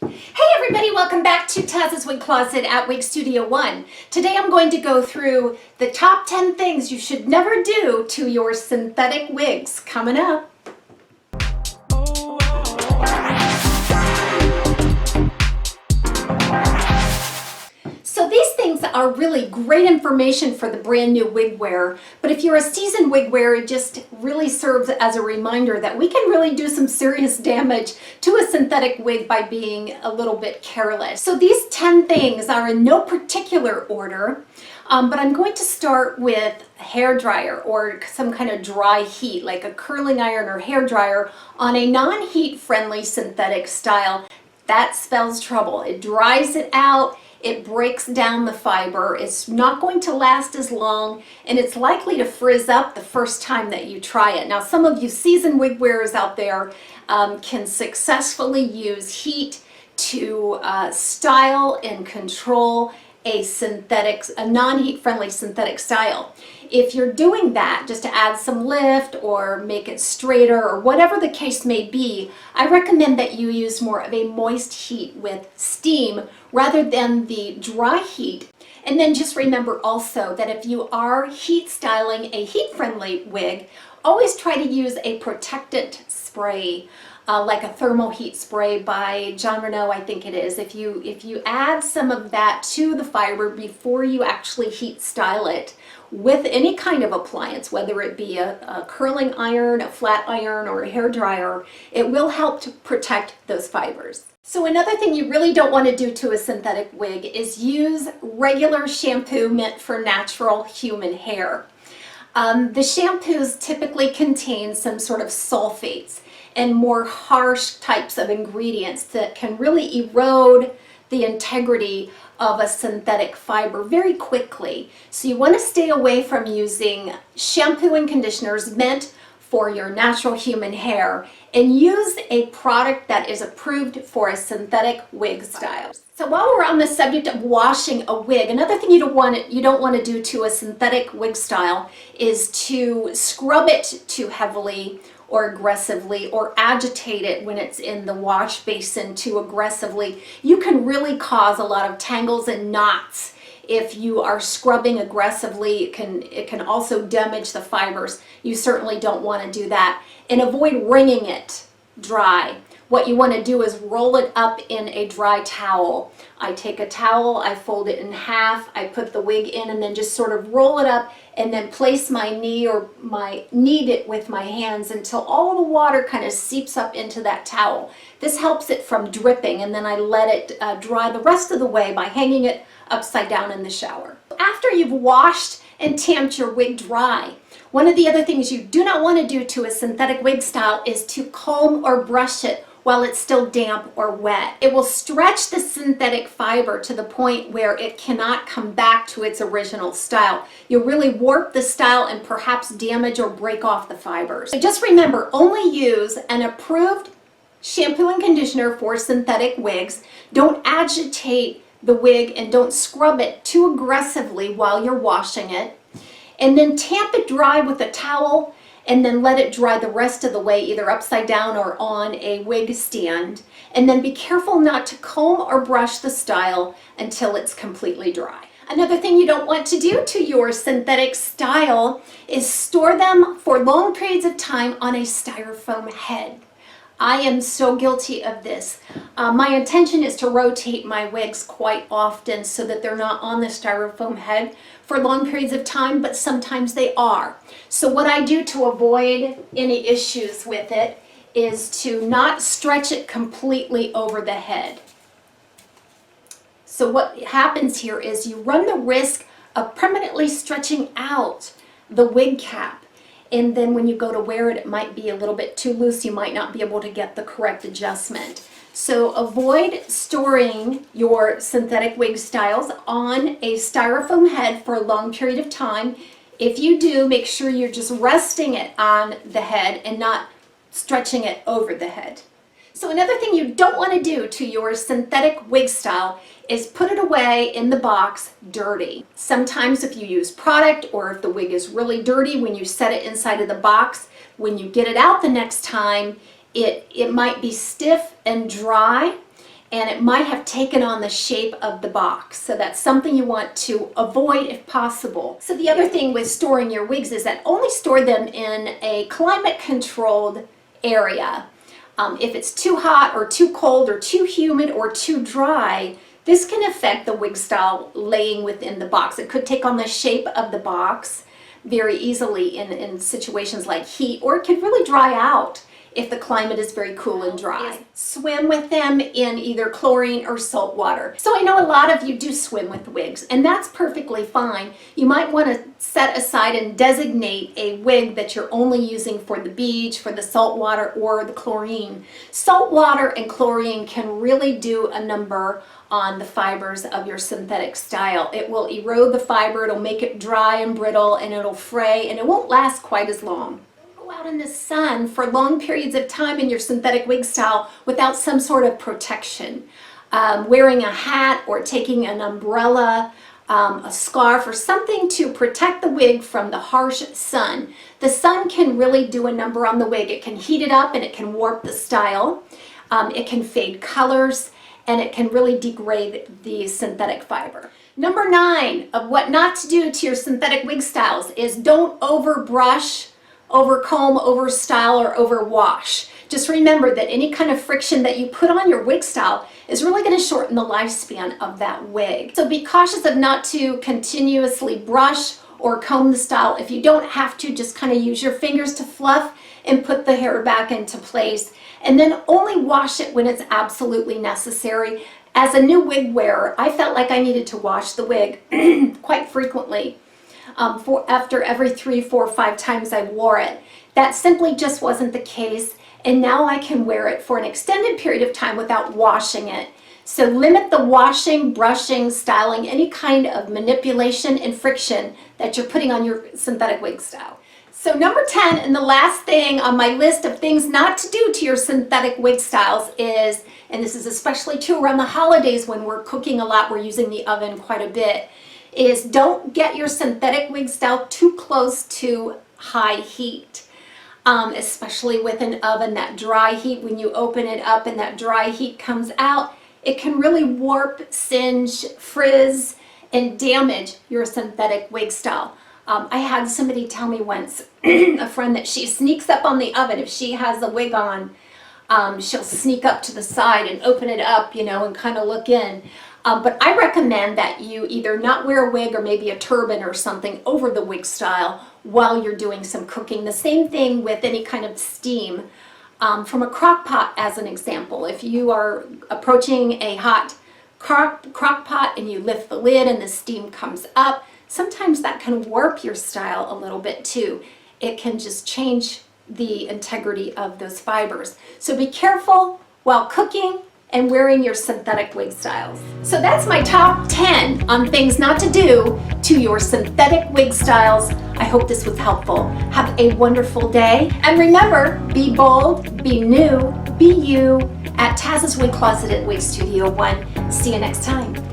Hey everybody, welcome back to TAZ's Wig Closet at Wig Studio One. Today I'm going to go through the top 10 things you should never do to your synthetic wigs. Coming up. So these things are really great information for the brand new wig wearer, but if you're a seasoned wig wearer, it just really serves as a reminder that we can really do some serious damage to a synthetic wig by being a little bit careless. So these 10 things are in no particular order, but I'm going to start with a hair dryer or some kind of dry heat, like a curling iron or hair dryer on a non-heat friendly synthetic style. That spells trouble. It dries it out. It breaks down the fiber, it's not going to last as long, and it's likely to frizz up the first time that you try it. Now, some of you seasoned wig wearers out there can successfully use heat to style and control a non-heat friendly synthetic style. If you're doing that just to add some lift or make it straighter or whatever the case may be, I recommend that you use more of a moist heat with steam rather than the dry heat. And then just remember also that if you are heat styling a heat friendly wig, always try to use a protectant spray. Like a thermal heat spray by John Renault, I think it is. If you add some of that to the fiber before you actually heat style it with any kind of appliance, whether it be a curling iron, a flat iron, or a hair dryer, it will help to protect those fibers. So another thing you really don't want to do to a synthetic wig is use regular shampoo meant for natural human hair. The shampoos typically contain some sort of sulfates and more harsh types of ingredients that can really erode the integrity of a synthetic fiber very quickly. So you want to stay away from using shampoo and conditioners meant for your natural human hair and use a product that is approved for a synthetic wig style. So while we're on the subject of washing a wig, another thing you don't want to do to a synthetic wig style is to scrub it too heavily or aggressively, or agitate it when it's in the wash basin too aggressively. You can really cause a lot of tangles and knots if you are scrubbing aggressively. It can also damage the fibers. You certainly don't want to do that. And avoid wringing it dry. What you want to do is roll it up in a dry towel. I take a towel, I fold it in half, I put the wig in and then just sort of roll it up and then place my knee or knead it with my hands until all the water kind of seeps up into that towel. This helps it from dripping, and then I let it dry the rest of the way by hanging it upside down in the shower. After you've washed and tamped your wig dry, one of the other things you do not want to do to a synthetic wig style is to comb or brush it while it's still damp or wet. It will stretch the synthetic fiber to the point where it cannot come back to its original style. You'll really warp the style and perhaps damage or break off the fibers. So just remember, only use an approved shampoo and conditioner for synthetic wigs. Don't agitate the wig and don't scrub it too aggressively while you're washing it. And then tamp it dry with a towel and then let it dry the rest of the way, either upside down or on a wig stand. And then be careful not to comb or brush the style until it's completely dry. Another thing you don't want to do to your synthetic style is store them for long periods of time on a styrofoam head. I am so guilty of this. My intention is to rotate my wigs quite often so that they're not on the styrofoam head for long periods of time, but sometimes they are. So what I do to avoid any issues with it is to not stretch it completely over the head. So what happens here is you run the risk of permanently stretching out the wig cap. And then when you go to wear it, it might be a little bit too loose. You might not be able to get the correct adjustment. So avoid storing your synthetic wig styles on a styrofoam head for a long period of time. If you do, make sure you're just resting it on the head and not stretching it over the head. So another thing you don't want to do to your synthetic wig style is put it away in the box dirty. Sometimes if you use product or if the wig is really dirty when you set it inside of the box, when you get it out the next time, it might be stiff and dry and it might have taken on the shape of the box. So that's something you want to avoid if possible. So the other thing with storing your wigs is that only store them in a climate controlled area. If it's too hot or too cold or too humid or too dry, this can affect the wig style laying within the box. It could take on the shape of the box very easily in situations like heat, or it could really dry out if the climate is very cool and dry. Swim with them in either chlorine or salt water. So I know a lot of you do swim with wigs, and that's perfectly fine. You might want to set aside and designate a wig that you're only using for the beach, for the salt water, or the chlorine. Salt water and chlorine can really do a number on the fibers of your synthetic style. It will erode the fiber, it'll make it dry and brittle, and it'll fray, and it won't last quite as long. Out in the sun for long periods of time in your synthetic wig style without some sort of protection. Wearing a hat or taking an umbrella, a scarf, or something to protect the wig from the harsh sun. The sun can really do a number on the wig. It can heat it up and it can warp the style. It can fade colors, and it can really degrade the synthetic fiber. Number 9 of what not to do to your synthetic wig styles is don't overbrush, overcomb, overstyle, or overwash. Just remember that any kind of friction that you put on your wig style is really going to shorten the lifespan of that wig. So be cautious of not to continuously brush or comb the style. If you don't have to, just kind of use your fingers to fluff and put the hair back into place. And then only wash it when it's absolutely necessary. As a new wig wearer, I felt like I needed to wash the wig quite frequently. After every 3, 4, 5 times I wore it. That simply just wasn't the case, and now I can wear it for an extended period of time without washing it. So limit the washing, brushing, styling, any kind of manipulation and friction that you're putting on your synthetic wig style. So number 10, and the last thing on my list of things not to do to your synthetic wig styles is, and this is especially true around the holidays when we're cooking a lot, we're using the oven quite a bit, is don't get your synthetic wig style too close to high heat. Especially with an oven, that dry heat, when you open it up and that dry heat comes out, it can really warp, singe, frizz, and damage your synthetic wig style. I had somebody tell me once, a friend, that she sneaks up on the oven. If she has a wig on, she'll sneak up to the side and open it up, you know, and kind of look in. But I recommend that you either not wear a wig or maybe a turban or something over the wig style while you're doing some cooking. The same thing with any kind of steam from a crock pot, as an example. If you are approaching a hot crock pot and you lift the lid and the steam comes up, sometimes that can warp your style a little bit too. It can just change the integrity of those fibers. So be careful while cooking and wearing your synthetic wig styles. So that's my top 10 on things not to do to your synthetic wig styles. I hope this was helpful. Have a wonderful day. And remember, be bold, be new, be you at TAZ's Wig Closet at Wig Studio 1. See you next time.